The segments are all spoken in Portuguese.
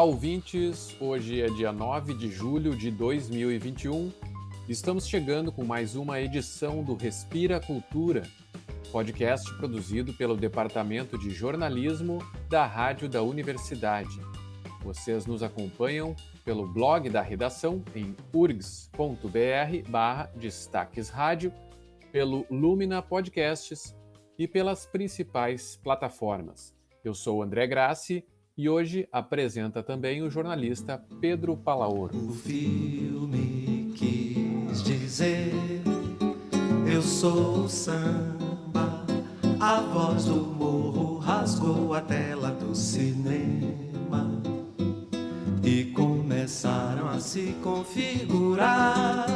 ouvintes! Hoje é dia 9 de julho de 2021. Estamos chegando com mais uma edição do Respira Cultura, podcast produzido pelo Departamento de Jornalismo da Rádio da Universidade. Vocês nos acompanham pelo blog da redação em urgs.br/destaquesrádio, pelo Lumina Podcasts e pelas principais plataformas. Eu sou André Grassi e hoje apresenta também o jornalista Pedro Palaoro. O filme quis dizer, eu sou o samba, a voz do morro rasgou a tela do cinema e começaram a se configurar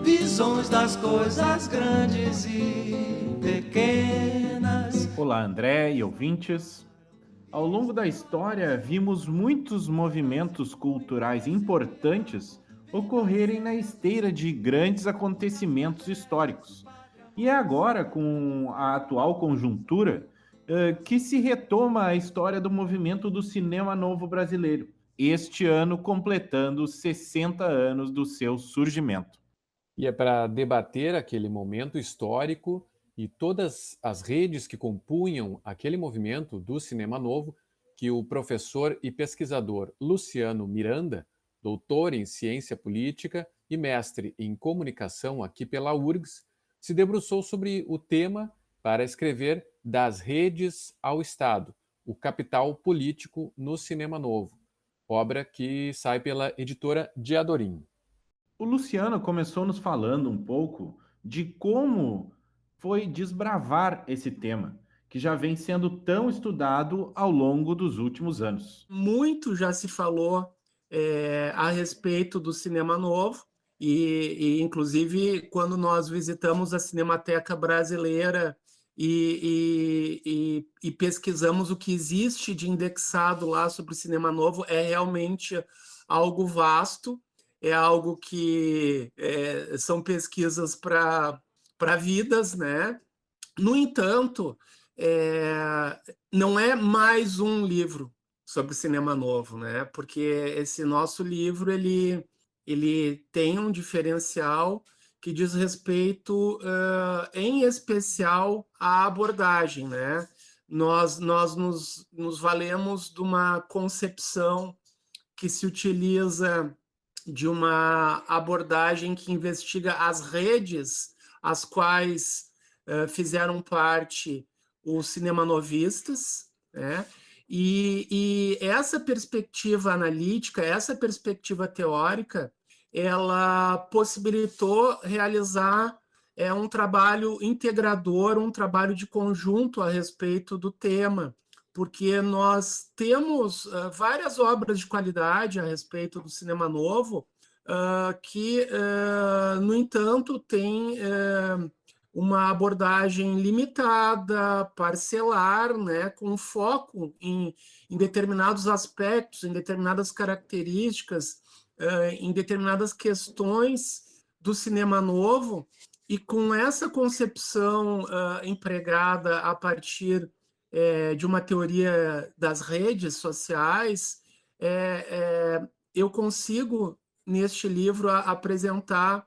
visões das coisas grandes e pequenas. Olá, André e ouvintes. Ao longo da história, vimos muitos movimentos culturais importantes ocorrerem na esteira de grandes acontecimentos históricos. E é agora, com a atual conjuntura, que se retoma a história do movimento do cinema novo brasileiro, este ano completando 60 anos do seu surgimento. E é para debater aquele momento histórico e todas as redes que compunham aquele movimento do cinema novo que o professor e pesquisador Luciano Miranda, doutor em ciência política e mestre em comunicação aqui pela URGS, se debruçou sobre o tema para escrever Das Redes ao Estado, o capital político no cinema novo, obra que sai pela editora Diadorim. O Luciano começou nos falando um pouco de como foi desbravar esse tema, que já vem sendo tão estudado ao longo dos últimos anos. Muito já se falou a respeito do cinema novo, e inclusive quando nós visitamos a Cinemateca Brasileira e pesquisamos o que existe de indexado lá sobre o cinema novo, é realmente algo vasto, é algo que são pesquisas para vidas, né? No entanto, não é mais um livro sobre cinema novo, né? Porque esse nosso livro ele tem um diferencial que diz respeito, em especial, à abordagem, né? Nós nos valemos de uma concepção que se utiliza de uma abordagem que investiga as redes às quais fizeram parte os cinemanovistas, né? E essa perspectiva analítica, essa perspectiva teórica, ela possibilitou realizar um trabalho integrador, um trabalho de conjunto a respeito do tema, porque nós temos várias obras de qualidade a respeito do cinema novo, que, no entanto, tem uma abordagem limitada, parcelar, né, com foco em determinados aspectos, em determinadas características, em determinadas questões do cinema novo, e com essa concepção empregada a partir de uma teoria das redes sociais, eu consigo, neste livro, apresentar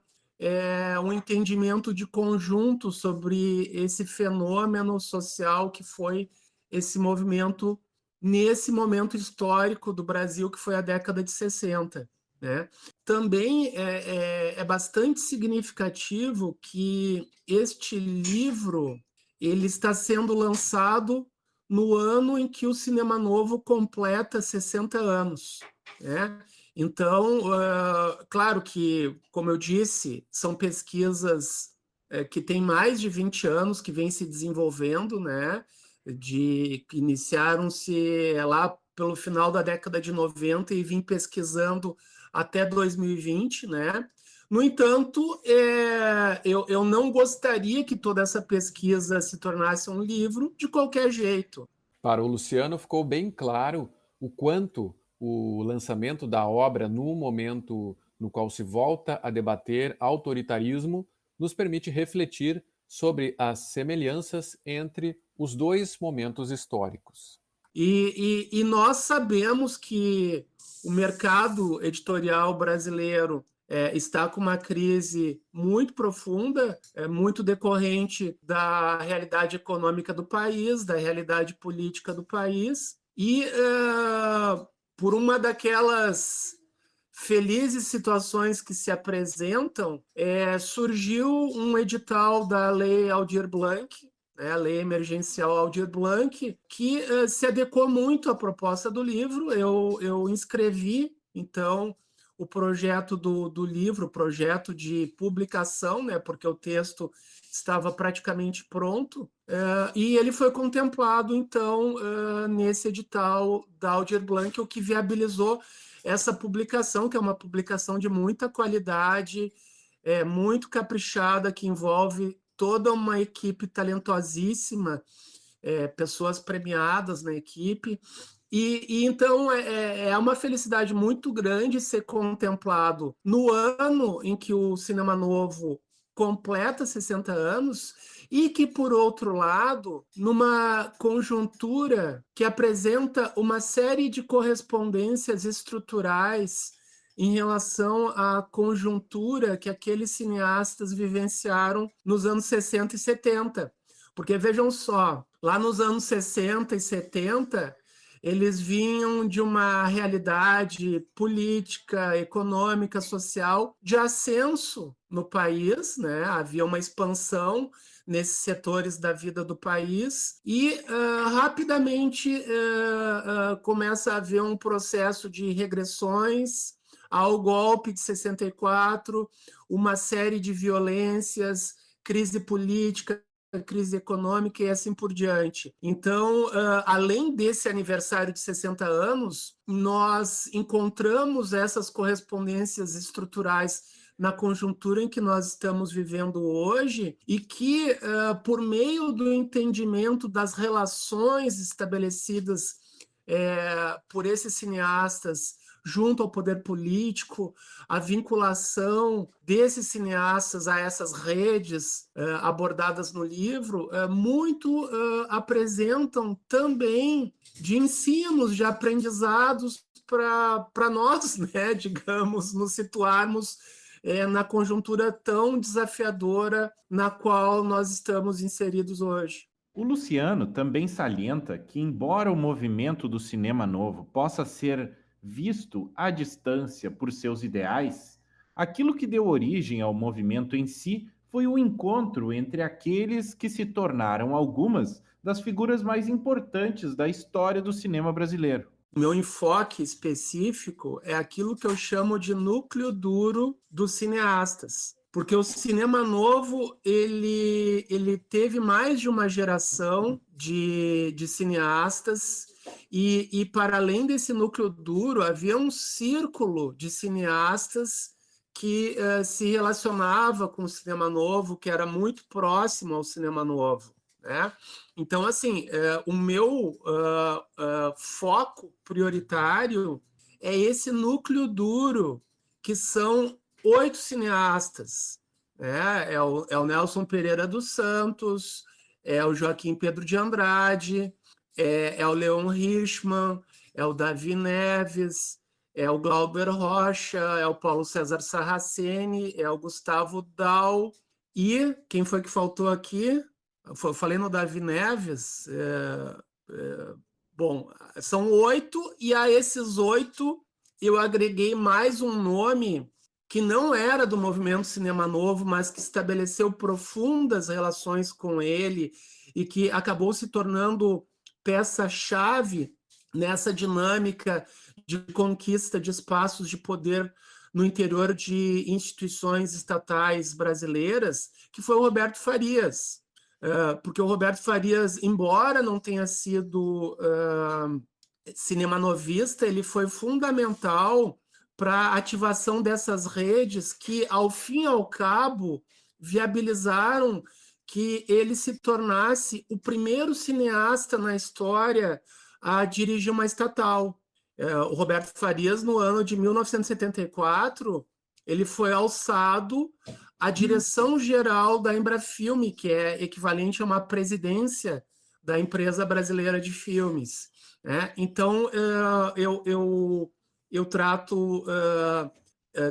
um entendimento de conjunto sobre esse fenômeno social que foi esse movimento nesse momento histórico do Brasil, que foi a década de 60. Né? Também é bastante significativo que este livro ele está sendo lançado no ano em que o cinema novo completa 60 anos. Né? Então, claro que, como eu disse, são pesquisas que têm mais de 20 anos, que vêm se desenvolvendo, né? Que iniciaram-se lá pelo final da década de 90 e vim pesquisando até 2020, né? No entanto, eu não gostaria que toda essa pesquisa se tornasse um livro de qualquer jeito. Para o Luciano, ficou bem claro o quanto o lançamento da obra no momento no qual se volta a debater autoritarismo nos permite refletir sobre as semelhanças entre os dois momentos históricos. E nós sabemos que o mercado editorial brasileiro está com uma crise muito profunda, muito decorrente da realidade econômica do país, da realidade política do país, e por uma daquelas felizes situações que se apresentam, surgiu um edital da Lei Aldir Blanc, a Lei Emergencial Aldir Blanc, que se adequou muito à proposta do livro. Eu inscrevi, então, o projeto do livro, o projeto de publicação, né, porque o texto estava praticamente pronto, e ele foi contemplado, então, nesse edital da Aldir Blanc, o que viabilizou essa publicação, que é uma publicação de muita qualidade, muito caprichada, que envolve toda uma equipe talentosíssima, pessoas premiadas na equipe, e então é uma felicidade muito grande ser contemplado no ano em que o Cinema Novo completa 60 anos, e que, por outro lado, numa conjuntura que apresenta uma série de correspondências estruturais em relação à conjuntura que aqueles cineastas vivenciaram nos anos 60 e 70. Porque, vejam só, lá nos anos 60 e 70, eles vinham de uma realidade política, econômica, social de ascenso no país, né? Havia uma expansão nesses setores da vida do país, e rapidamente começa a haver um processo de regressões ao golpe de 64, uma série de violências, crise política, crise econômica e assim por diante. Então, além desse aniversário de 60 anos, nós encontramos essas correspondências estruturais na conjuntura em que nós estamos vivendo hoje, e que, por meio do entendimento das relações estabelecidas por esses cineastas junto ao poder político, a vinculação desses cineastas a essas redes abordadas no livro, muito apresentam também de ensinos, de aprendizados para nós, né, digamos, nos situarmos na conjuntura tão desafiadora na qual nós estamos inseridos hoje. O Luciano também salienta que, embora o movimento do cinema novo possa ser visto à distância por seus ideais, aquilo que deu origem ao movimento em si foi o encontro entre aqueles que se tornaram algumas das figuras mais importantes da história do cinema brasileiro. O meu enfoque específico é aquilo que eu chamo de núcleo duro dos cineastas, porque o cinema novo ele teve mais de uma geração de cineastas, e para além desse núcleo duro, havia um círculo de cineastas que se relacionava com o cinema novo, que era muito próximo ao cinema novo, né? Então, assim, o meu foco prioritário é esse núcleo duro, que são 8 cineastas, né? É o Nelson Pereira dos Santos, é o Joaquim Pedro de Andrade, é o Leon Hirschman, é o Davi Neves, é o Glauber Rocha, é o Paulo César Sarraceni, é o Gustavo Dal, e quem foi que faltou aqui? Eu falei no Davi Neves. Bom, são 8, e a esses 8 eu agreguei mais um nome que não era do movimento Cinema Novo, mas que estabeleceu profundas relações com ele e que acabou se tornando peça-chave nessa dinâmica de conquista de espaços de poder no interior de instituições estatais brasileiras, que foi o Roberto Farias. Porque o Roberto Farias, embora não tenha sido cinemanovista, ele foi fundamental para a ativação dessas redes que, ao fim e ao cabo, viabilizaram que ele se tornasse o primeiro cineasta na história a dirigir uma estatal. O Roberto Farias, no ano de 1974, ele foi alçado à direção-geral da Embrafilme, que é equivalente a uma presidência da empresa brasileira de filmes. né? Então, eu trato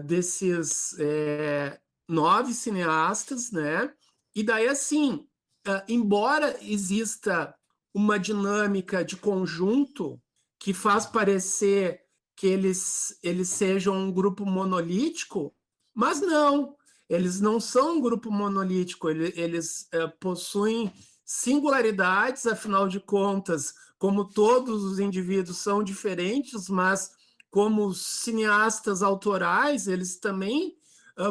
desses 9 cineastas, né? E daí, assim, embora exista uma dinâmica de conjunto que faz parecer que eles sejam um grupo monolítico, mas não, eles não são um grupo monolítico, eles possuem singularidades, afinal de contas, como todos os indivíduos são diferentes, mas como cineastas autorais, eles também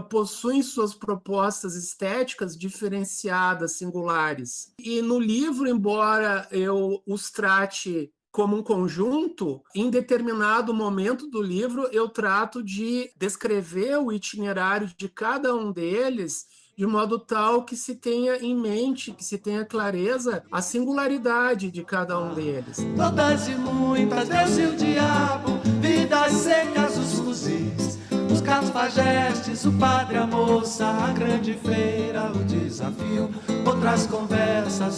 possuem suas propostas estéticas diferenciadas, singulares. E no livro, embora eu os trate como um conjunto, em determinado momento do livro eu trato de descrever o itinerário de cada um deles de modo tal que se tenha em mente, que se tenha clareza a singularidade de cada um deles. Todas e muitas, Deus e o diabo, vidas secas, os fuzis, os cafajestes, o padre, a moça, a grande feira, o desafio, outras conversas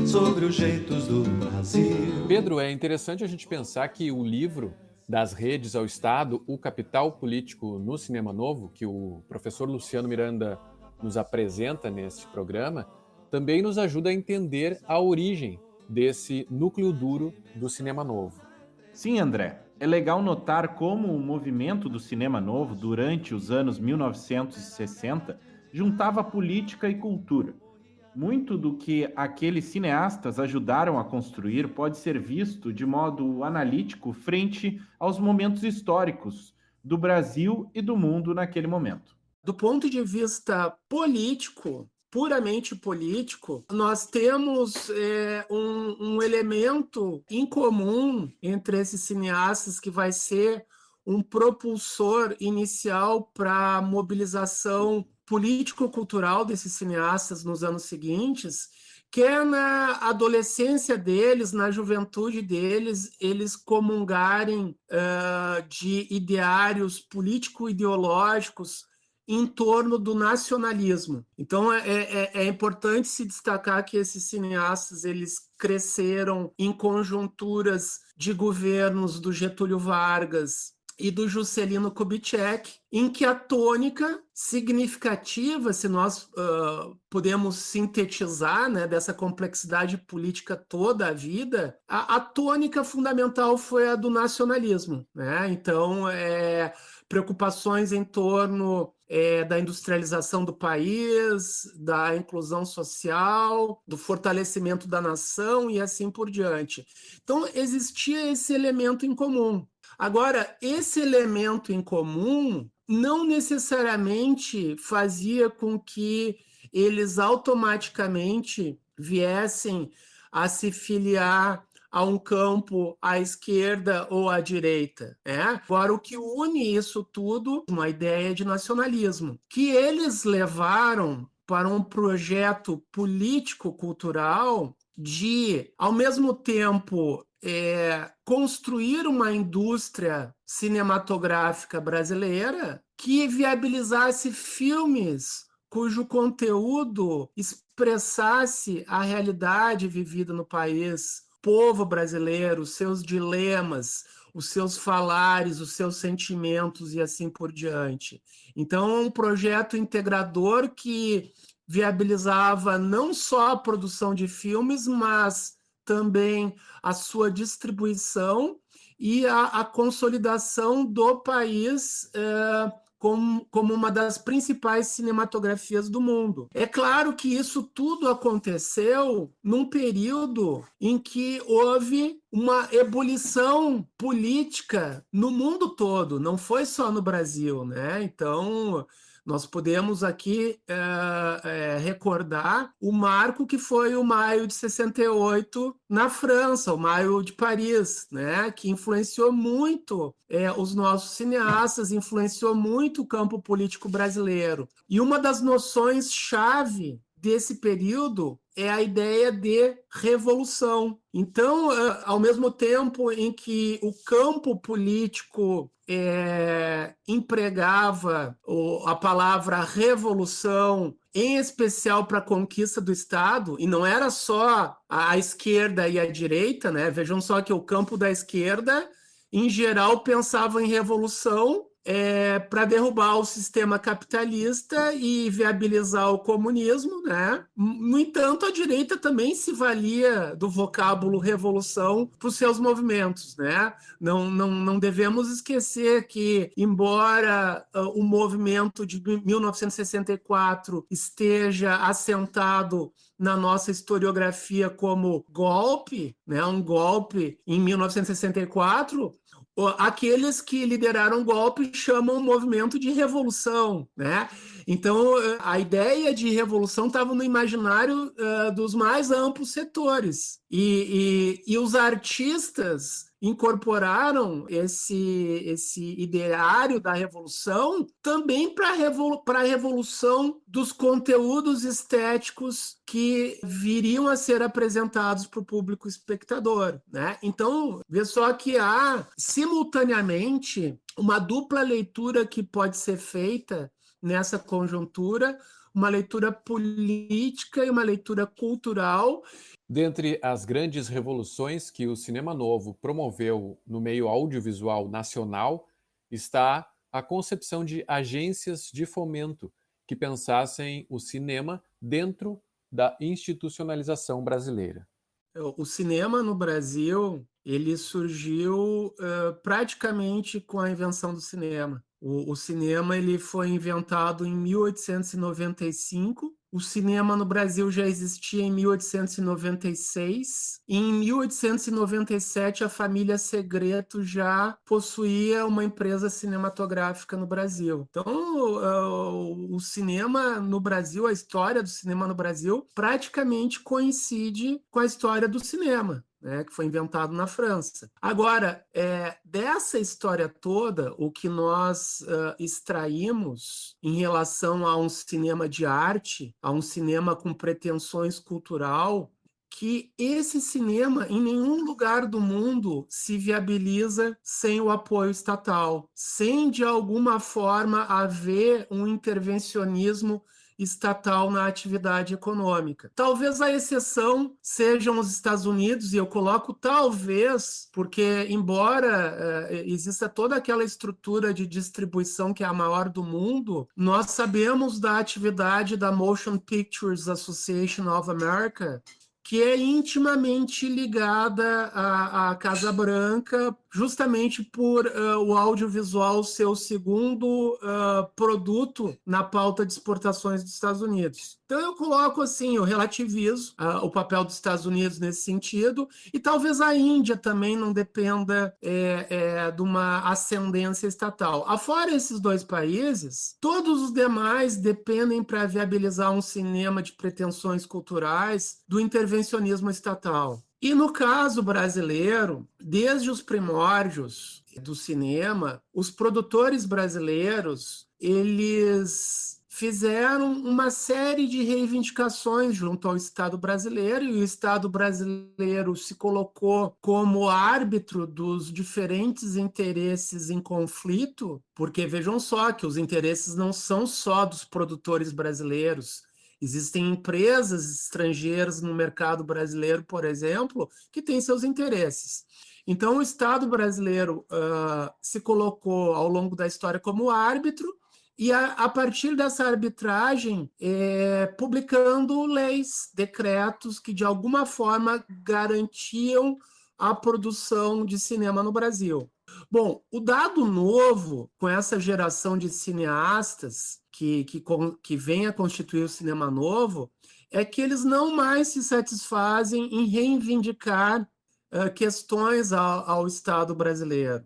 sobre os jeitos do Brasil. Pedro, é interessante a gente pensar que o livro Das Redes ao Estado, o capital político no cinema novo, que o professor Luciano Miranda nos apresenta neste programa, também nos ajuda a entender a origem desse núcleo duro do cinema novo. Sim, André. É legal notar como o movimento do cinema novo, durante os anos 1960, juntava política e cultura. Muito do que aqueles cineastas ajudaram a construir pode ser visto de modo analítico frente aos momentos históricos do Brasil e do mundo naquele momento. Do ponto de vista político, puramente político, nós temos um elemento em comum entre esses cineastas que vai ser um propulsor inicial para a mobilização político-cultural desses cineastas nos anos seguintes, que é na adolescência deles, na juventude deles, eles comungarem de ideários político-ideológicos em torno do nacionalismo. Então, é importante se destacar que esses cineastas eles cresceram em conjunturas de governos do Getúlio Vargas e do Juscelino Kubitschek, em que a tônica significativa, se nós podemos sintetizar, né, dessa complexidade política toda a vida, a tônica fundamental foi a do nacionalismo, né? Então, preocupações em torno da industrialização do país, da inclusão social, do fortalecimento da nação e assim por diante. Então, existia esse elemento em comum. Agora, esse elemento em comum não necessariamente fazia com que eles automaticamente viessem a se filiar a um campo à esquerda ou à direita. Agora, o que une isso tudo é uma ideia de nacionalismo, que eles levaram para um projeto político-cultural de, ao mesmo tempo, construir uma indústria cinematográfica brasileira que viabilizasse filmes cujo conteúdo expressasse a realidade vivida no país, povo brasileiro, os seus dilemas, os seus falares, os seus sentimentos e assim por diante. Então, é um projeto integrador que viabilizava não só a produção de filmes, mas também a sua distribuição e a consolidação do país como uma das principais cinematografias do mundo. É claro que isso tudo aconteceu num período em que houve uma ebulição política no mundo todo, não foi só no Brasil, né? Então, nós podemos aqui recordar o marco que foi o Maio de 68 na França, o Maio de Paris, né? Que influenciou muito os nossos cineastas, influenciou muito o campo político brasileiro. E uma das noções-chave desse período é a ideia de revolução. Então, ao mesmo tempo em que o campo político empregava a palavra revolução, em especial para a conquista do Estado, e não era só a esquerda e a direita, né? Vejam só que o campo da esquerda, em geral, pensava em revolução para derrubar o sistema capitalista e viabilizar o comunismo, né? No entanto, a direita também se valia do vocábulo revolução para os seus movimentos, né? Não devemos esquecer que, embora o movimento de 1964 esteja assentado na nossa historiografia como golpe, né? Um golpe em 1964, aqueles que lideraram o golpe chamam o movimento de revolução, né? Então, a ideia de revolução estava no imaginário dos mais amplos setores. E os artistas incorporaram esse ideário da revolução também para a revolução dos conteúdos estéticos que viriam a ser apresentados para o público espectador, né? Então, vê só que há, simultaneamente, uma dupla leitura que pode ser feita nessa conjuntura, uma leitura política e uma leitura cultural. Dentre as grandes revoluções que o Cinema Novo promoveu no meio audiovisual nacional está a concepção de agências de fomento que pensassem o cinema dentro da institucionalização brasileira. O cinema no Brasil, ele surgiu praticamente com a invenção do cinema. O cinema ele foi inventado em 1895. O cinema no Brasil já existia em 1896. E em 1897, a família Segreto já possuía uma empresa cinematográfica no Brasil. Então, o cinema no Brasil, a história do cinema no Brasil, praticamente coincide com a história do cinema, né, que foi inventado na França. Agora, dessa história toda, o que nós extraímos em relação a um cinema de arte, a um cinema com pretensões cultural, que esse cinema em nenhum lugar do mundo se viabiliza sem o apoio estatal, sem de alguma forma haver um intervencionismo estatal na atividade econômica. Talvez a exceção sejam os Estados Unidos, e eu coloco talvez, porque embora exista toda aquela estrutura de distribuição que é a maior do mundo, nós sabemos da atividade da Motion Pictures Association of America, que é intimamente ligada à Casa Branca, justamente por o audiovisual ser o segundo produto na pauta de exportações dos Estados Unidos. Então eu coloco assim, eu relativizo o papel dos Estados Unidos nesse sentido, e talvez a Índia também não dependa de uma ascendência estatal. Afora esses dois países, todos os demais dependem para viabilizar um cinema de pretensões culturais do intervencionismo estatal. E no caso brasileiro, desde os primórdios do cinema, os produtores brasileiros, eles fizeram uma série de reivindicações junto ao Estado brasileiro, e o Estado brasileiro se colocou como árbitro dos diferentes interesses em conflito, porque vejam só que os interesses não são só dos produtores brasileiros. Existem empresas estrangeiras no mercado brasileiro, por exemplo, que têm seus interesses. Então, o Estado brasileiro se colocou ao longo da história como árbitro, e a partir dessa arbitragem, publicando leis, decretos que de alguma forma garantiam a produção de cinema no Brasil. Bom, o dado novo com essa geração de cineastas que vem a constituir o cinema novo é que eles não mais se satisfazem em reivindicar questões ao Estado brasileiro.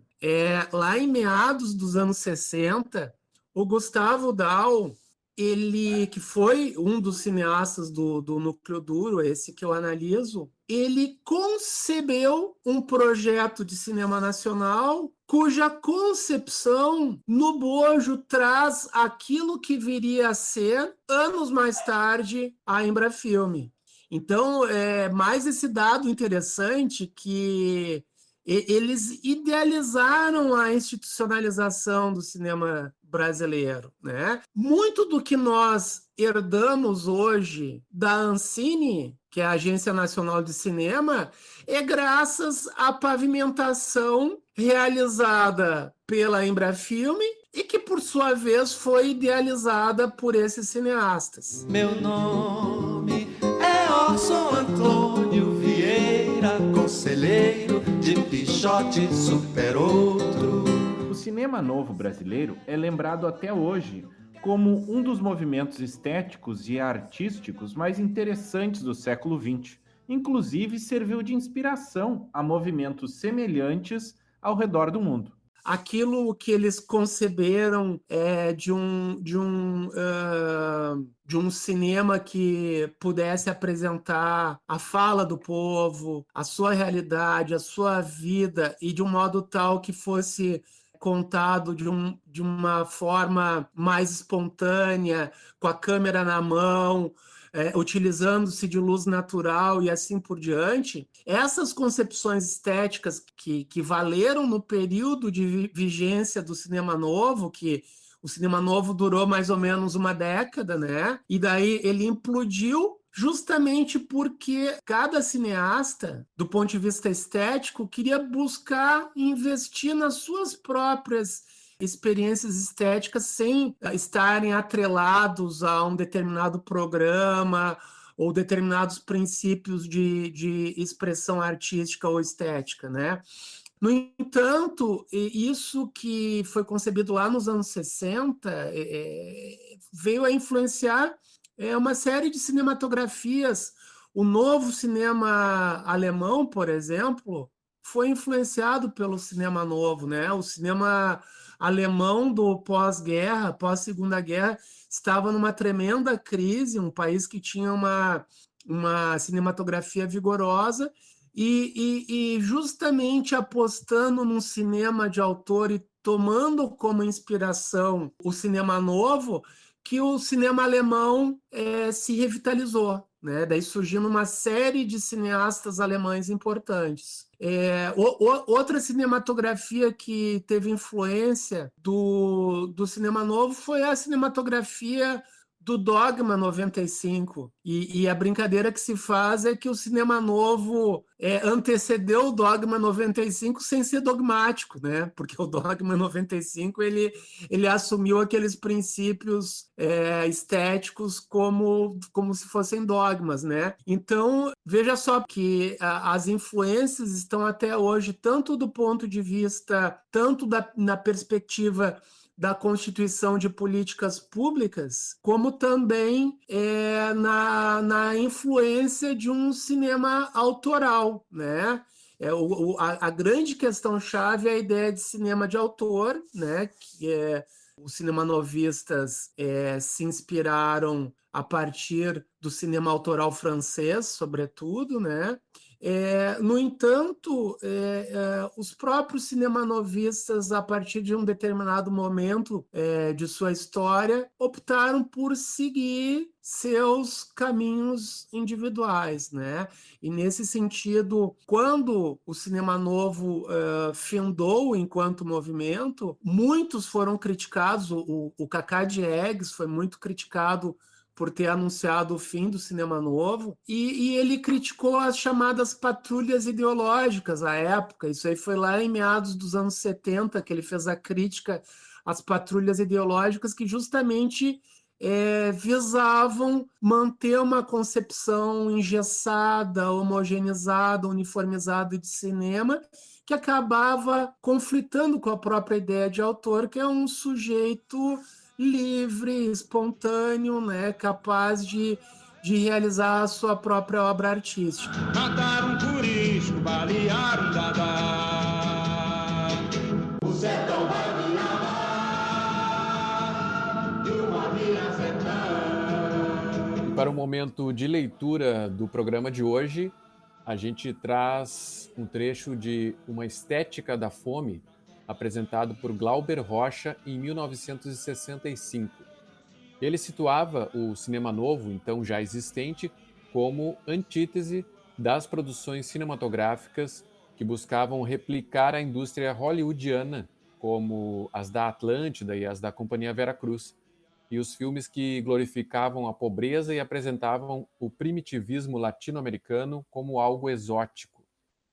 Lá em meados dos anos 60, o Gustavo Dahl ele, que foi um dos cineastas do Núcleo Duro, esse que eu analiso, ele concebeu um projeto de cinema nacional cuja concepção no bojo traz aquilo que viria a ser, anos mais tarde, a Embrafilme. Então, é mais esse dado interessante que eles idealizaram a institucionalização do cinema brasileiro, né? Muito do que nós herdamos hoje da Ancine, que é a Agência Nacional de Cinema, é graças à pavimentação realizada pela Embrafilme e que, por sua vez, foi idealizada por esses cineastas. Meu nome é Orson Antônio Vieira, conselheiro de Pichote Super Outro. O cinema novo brasileiro é lembrado até hoje como um dos movimentos estéticos e artísticos mais interessantes do século XX. Inclusive, serviu de inspiração a movimentos semelhantes ao redor do mundo. Aquilo que eles conceberam de um cinema que pudesse apresentar a fala do povo, a sua realidade, a sua vida, e de um modo tal que fosse contado de uma forma mais espontânea, com a câmera na mão, utilizando-se de luz natural e assim por diante. Essas concepções estéticas que valeram no período de vigência do cinema novo, que o cinema novo durou mais ou menos uma década, né? E daí ele implodiu justamente porque cada cineasta, do ponto de vista estético, queria buscar investir nas suas próprias experiências estéticas sem estarem atrelados a um determinado programa ou determinados princípios de expressão artística ou estética, né? No entanto, isso que foi concebido lá nos anos 60 veio a influenciar uma série de cinematografias. O novo cinema alemão, por exemplo, foi influenciado pelo cinema novo, né? O cinema alemão do pós-guerra, pós-segunda guerra, estava numa tremenda crise, um país que tinha uma cinematografia vigorosa e justamente apostando num cinema de autor e tomando como inspiração o cinema novo, que o cinema alemão se revitalizou, né? Daí surgindo uma série de cineastas alemães importantes. Outra cinematografia que teve influência do cinema novo foi a cinematografia do Dogma 95. E a brincadeira que se faz é que o cinema novo antecedeu o Dogma 95 sem ser dogmático, né? Porque o Dogma 95 ele assumiu aqueles princípios estéticos como se fossem dogmas, né? Então, veja só que as influências estão até hoje, tanto do ponto de vista, tanto na perspectiva da constituição de políticas públicas, como também na influência de um cinema autoral, né? A grande questão-chave é a ideia de cinema de autor, né? Que os cinemanovistas se inspiraram a partir do cinema autoral francês, sobretudo, né? No entanto, os próprios cinemanovistas, a partir de um determinado momento de sua história, optaram por seguir seus caminhos individuais, né? E nesse sentido, quando o cinema novo findou enquanto movimento, muitos foram criticados. O Cacá Diegues foi muito criticado por ter anunciado o fim do cinema novo, e ele criticou as chamadas patrulhas ideológicas à época. Isso aí foi lá em meados dos anos 70 que ele fez a crítica às patrulhas ideológicas, que justamente visavam manter uma concepção engessada, homogeneizada, uniformizada de cinema, que acabava conflitando com a própria ideia de autor, que é um sujeito livre, espontâneo, né, capaz de realizar a sua própria obra artística. Mataram um curisco, balearam um dadá. O sertão vai me amar, e uma E para o momento de leitura do programa de hoje, a gente traz um trecho de Uma Estética da Fome, apresentado por Glauber Rocha em 1965. Ele situava o cinema novo, então já existente, como antítese das produções cinematográficas que buscavam replicar a indústria hollywoodiana, como as da Atlântida e as da Companhia Veracruz, e os filmes que glorificavam a pobreza e apresentavam o primitivismo latino-americano como algo exótico.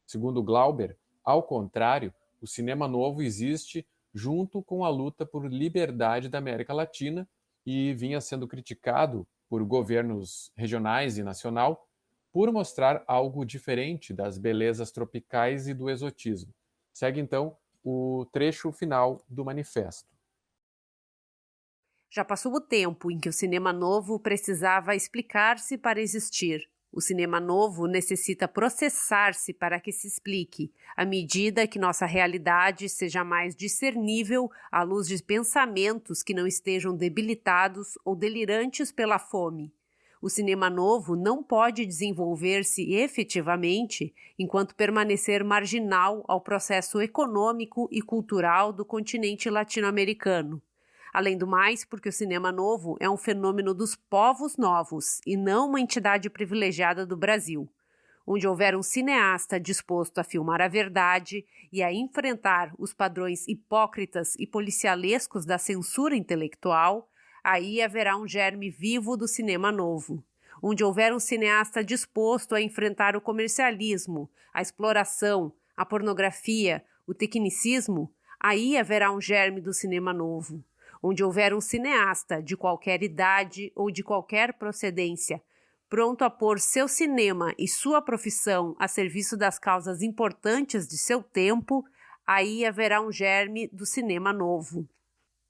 Segundo Glauber, ao contrário, o cinema novo existe junto com a luta por liberdade da América Latina e vinha sendo criticado por governos regionais e nacional por mostrar algo diferente das belezas tropicais e do exotismo. Segue então o trecho final do manifesto. Já passou o tempo em que o cinema novo precisava explicar-se para existir. O cinema novo necessita processar-se para que se explique, à medida que nossa realidade seja mais discernível à luz de pensamentos que não estejam debilitados ou delirantes pela fome. O cinema novo não pode desenvolver-se efetivamente enquanto permanecer marginal ao processo econômico e cultural do continente latino-americano. Além do mais, porque o cinema novo é um fenômeno dos povos novos e não uma entidade privilegiada do Brasil. Onde houver um cineasta disposto a filmar a verdade e a enfrentar os padrões hipócritas e policialescos da censura intelectual, aí haverá um germe vivo do cinema novo. Onde houver um cineasta disposto a enfrentar o comercialismo, a exploração, a pornografia, o tecnicismo, aí haverá um germe do cinema novo. Onde houver um cineasta de qualquer idade ou de qualquer procedência, pronto a pôr seu cinema e sua profissão a serviço das causas importantes de seu tempo, aí haverá um germe do cinema novo.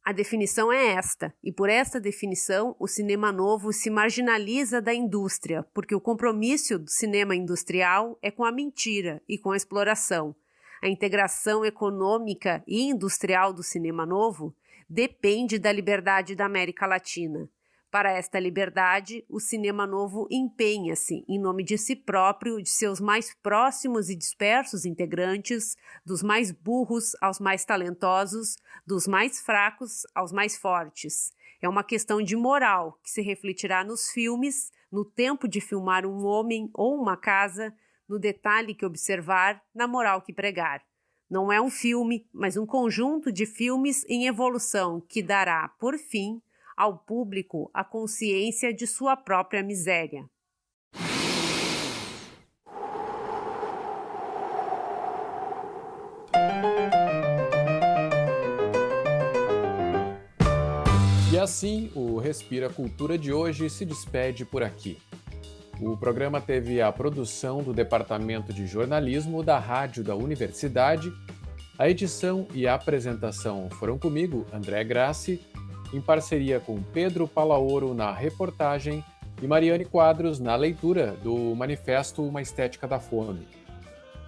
A definição é esta, e por esta definição o cinema novo se marginaliza da indústria, porque o compromisso do cinema industrial é com a mentira e com a exploração. A integração econômica e industrial do cinema novo depende da liberdade da América Latina. Para esta liberdade, o cinema novo empenha-se, em nome de si próprio, de seus mais próximos e dispersos integrantes, dos mais burros aos mais talentosos, dos mais fracos aos mais fortes. É uma questão de moral que se refletirá nos filmes, no tempo de filmar um homem ou uma casa, no detalhe que observar, na moral que pregar. Não é um filme, mas um conjunto de filmes em evolução que dará, por fim, ao público a consciência de sua própria miséria. E assim, o Respira Cultura de hoje se despede por aqui. O programa teve a produção do Departamento de Jornalismo da Rádio da Universidade. A edição e a apresentação foram comigo, André Grassi, em parceria com Pedro Palaoro na reportagem e Mariane Quadros na leitura do manifesto Uma Estética da Fome.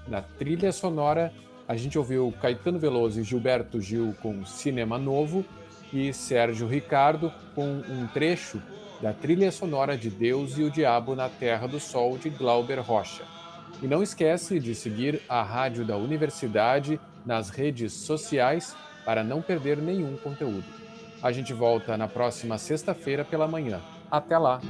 Na trilha sonora, a gente ouviu Caetano Veloso e Gilberto Gil com Cinema Novo e Sérgio Ricardo com um trecho da trilha sonora de Deus e o Diabo na Terra do Sol, de Glauber Rocha. E não esquece de seguir a Rádio da Universidade nas redes sociais para não perder nenhum conteúdo. A gente volta na próxima sexta-feira pela manhã. Até lá!